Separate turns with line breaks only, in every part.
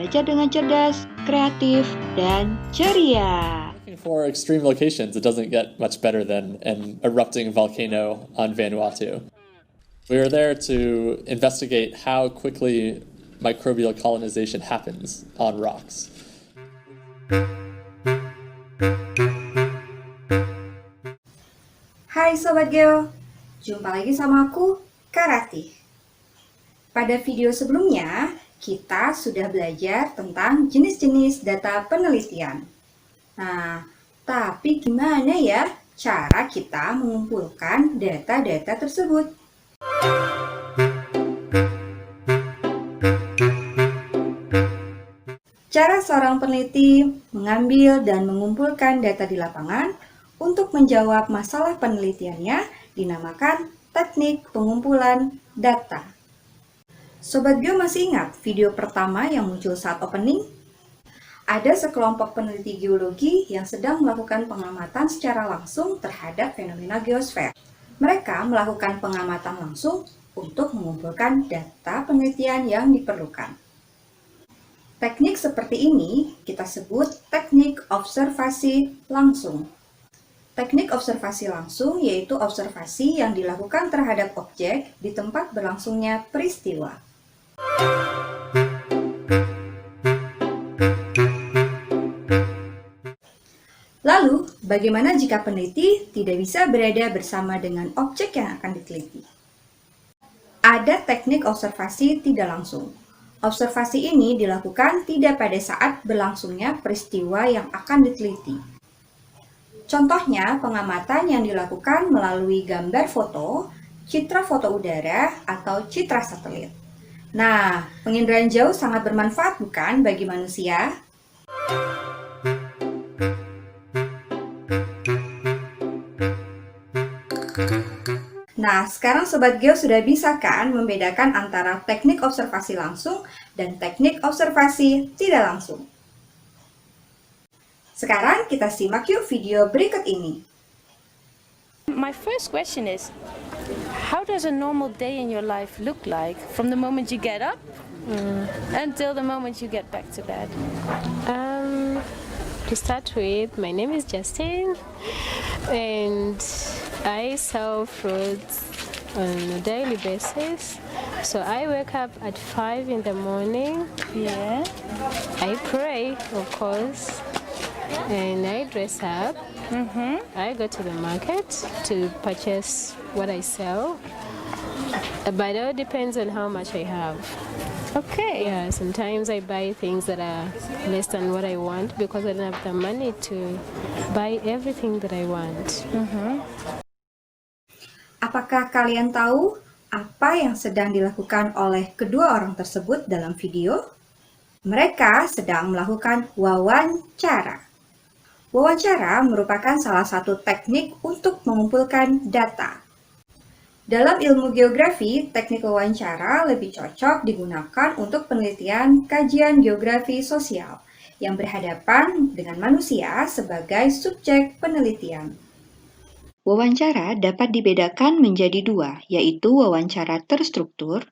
bekerja dengan cerdas, kreatif, dan ceria.
Looking for extreme locations, it doesn't get much better than an erupting volcano on Vanuatu. We were there to investigate how quickly microbial colonization happens on rocks.
Hai Sobat Geo, jumpa lagi sama aku, Karati. Pada video sebelumnya, kita sudah belajar tentang jenis-jenis data penelitian. Nah, tapi gimana ya cara kita mengumpulkan data-data tersebut? Cara seorang peneliti mengambil dan mengumpulkan data di lapangan untuk menjawab masalah penelitiannya dinamakan teknik pengumpulan data. Sobat Geo masih ingat video pertama yang muncul saat opening? Ada sekelompok peneliti geologi yang sedang melakukan pengamatan secara langsung terhadap fenomena geosfer. Mereka melakukan pengamatan langsung untuk mengumpulkan data penelitian yang diperlukan. Teknik seperti ini kita sebut teknik observasi langsung. Teknik observasi langsung yaitu observasi yang dilakukan terhadap objek di tempat berlangsungnya peristiwa. Lalu, bagaimana jika peneliti tidak bisa berada bersama dengan objek yang akan diteliti? Ada teknik observasi tidak langsung. Observasi ini dilakukan tidak pada saat berlangsungnya peristiwa yang akan diteliti. Contohnya, pengamatan yang dilakukan melalui gambar foto, citra foto udara, atau citra satelit. Nah, penginderaan jauh sangat bermanfaat bukan bagi manusia? Nah, sekarang Sobat Geo sudah bisa kan membedakan antara teknik observasi langsung dan teknik observasi tidak langsung. Sekarang kita simak yuk video berikut ini.
My first question is, how does a normal day in your life look like from the moment you get up until the moment you get back to bed?
To start with, my name is Justine and I sell fruits on a daily basis. So I wake up at 5 in the morning.
Yeah.
I pray, of course, and I dress up. I go to the market to purchase what I sell. But it all depends on how much I have.
Okay.
Yeah, sometimes I buy things that are less than what I want because I don't have the money to buy everything that I want.
Apakah kalian tahu apa yang sedang dilakukan oleh kedua orang tersebut dalam video? Mereka sedang melakukan wawancara. Wawancara merupakan salah satu teknik untuk mengumpulkan data. Dalam ilmu geografi, teknik wawancara lebih cocok digunakan untuk penelitian kajian geografi sosial yang berhadapan dengan manusia sebagai subjek penelitian.
Wawancara dapat dibedakan menjadi dua, yaitu wawancara terstruktur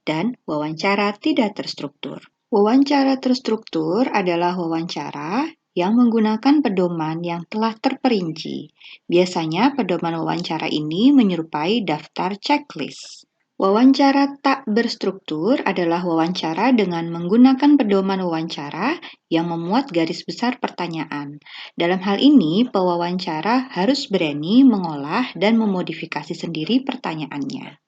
dan wawancara tidak terstruktur. Wawancara terstruktur adalah wawancara yang menggunakan pedoman yang telah terperinci. Biasanya pedoman wawancara ini menyerupai daftar checklist. Wawancara tak berstruktur adalah wawancara dengan menggunakan pedoman wawancara yang memuat garis besar pertanyaan. Dalam hal ini, pewawancara harus berani mengolah dan memodifikasi sendiri pertanyaannya.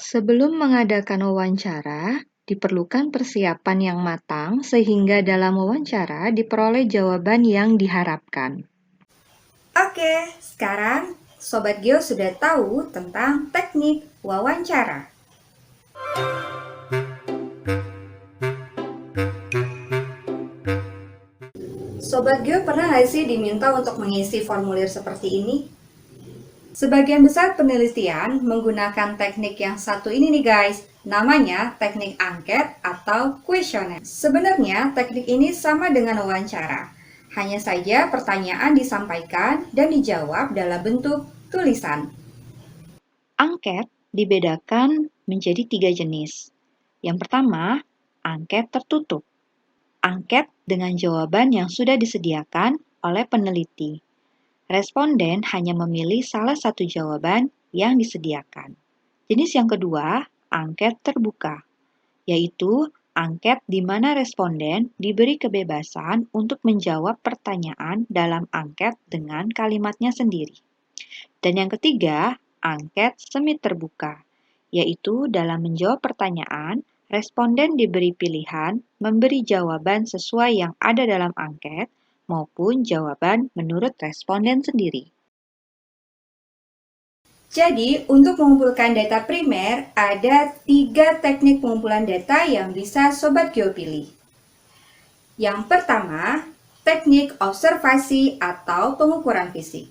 Sebelum mengadakan wawancara, diperlukan persiapan yang matang sehingga dalam wawancara diperoleh jawaban yang diharapkan.
Oke, sekarang Sobat Geo sudah tahu tentang teknik wawancara. Sobat Geo pernah nggak sih diminta untuk mengisi formulir seperti ini? Sebagian besar penelitian menggunakan teknik yang satu ini nih guys, namanya teknik angket atau kuesioner. Sebenarnya teknik ini sama dengan wawancara, hanya saja pertanyaan disampaikan dan dijawab dalam bentuk tulisan.
Angket dibedakan menjadi 3 jenis. Yang pertama, angket tertutup. angket dengan jawaban yang sudah disediakan oleh peneliti. Responden hanya memilih salah satu jawaban yang disediakan. Jenis yang kedua, angket terbuka, yaitu angket di mana responden diberi kebebasan untuk menjawab pertanyaan dalam angket dengan kalimatnya sendiri. Dan yang ketiga, angket semi terbuka, yaitu dalam menjawab pertanyaan, responden diberi pilihan memberi jawaban sesuai yang ada dalam angket maupun jawaban menurut responden sendiri.
Jadi, untuk mengumpulkan data primer, ada 3 teknik pengumpulan data yang bisa Sobat Geo pilih. Yang pertama, teknik observasi atau pengukuran fisik.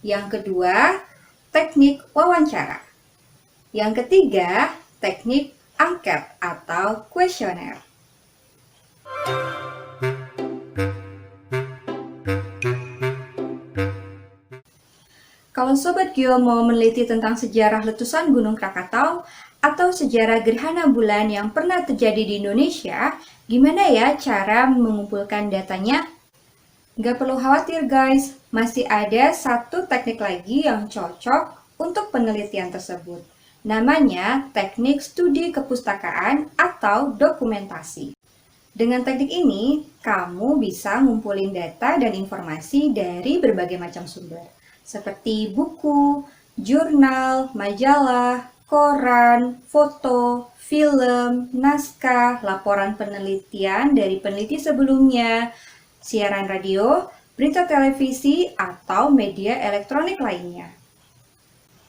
Yang kedua, teknik wawancara. Yang ketiga, teknik angket atau kuesioner. Kalau Sobat Geo mau meneliti tentang sejarah letusan Gunung Krakatau atau sejarah gerhana bulan yang pernah terjadi di Indonesia, gimana ya cara mengumpulkan datanya? Nggak perlu khawatir guys, masih ada satu teknik lagi yang cocok untuk penelitian tersebut. Namanya teknik studi kepustakaan atau dokumentasi. Dengan teknik ini, kamu bisa ngumpulin data dan informasi dari berbagai macam sumber, seperti buku, jurnal, majalah, koran, foto, film, naskah, laporan penelitian dari peneliti sebelumnya, siaran radio, berita televisi, atau media elektronik lainnya.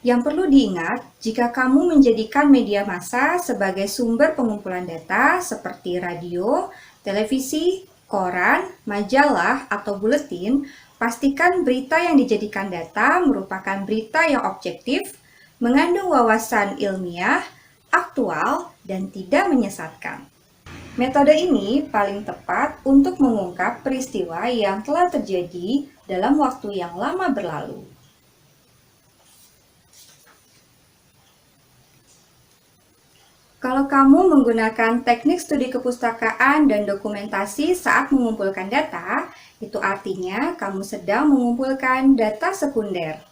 Yang perlu diingat, jika kamu menjadikan media massa sebagai sumber pengumpulan data seperti radio, televisi, koran, majalah, atau buletin, pastikan berita yang dijadikan data merupakan berita yang objektif, mengandung wawasan ilmiah, aktual, dan tidak menyesatkan. Metode ini paling tepat untuk mengungkap peristiwa yang telah terjadi dalam waktu yang lama berlalu. Kalau kamu menggunakan teknik studi kepustakaan dan dokumentasi saat mengumpulkan data, itu artinya kamu sedang mengumpulkan data sekunder.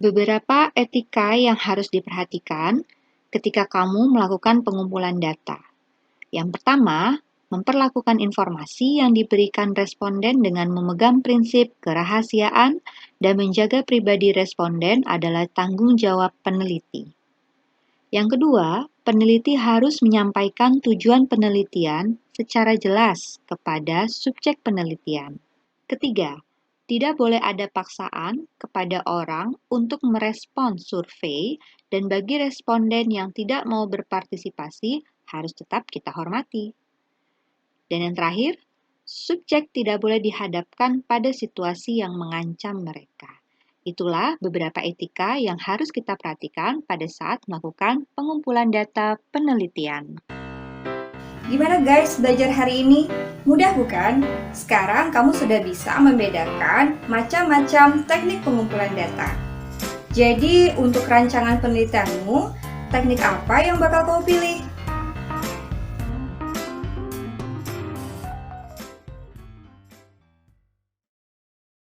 Beberapa etika yang harus diperhatikan ketika kamu melakukan pengumpulan data. Yang pertama, memperlakukan informasi yang diberikan responden dengan memegang prinsip kerahasiaan dan menjaga pribadi responden adalah tanggung jawab peneliti. Yang kedua, peneliti harus menyampaikan tujuan penelitian secara jelas kepada subjek penelitian. Ketiga, tidak boleh ada paksaan kepada orang untuk merespons survei dan bagi responden yang tidak mau berpartisipasi harus tetap kita hormati. Dan yang terakhir, subjek tidak boleh dihadapkan pada situasi yang mengancam mereka. Itulah beberapa etika yang harus kita perhatikan pada saat melakukan pengumpulan data penelitian.
Gimana guys belajar hari ini? Mudah bukan? Sekarang kamu sudah bisa membedakan macam-macam teknik pengumpulan data. Jadi untuk rancangan penelitianmu, teknik apa yang bakal kamu pilih?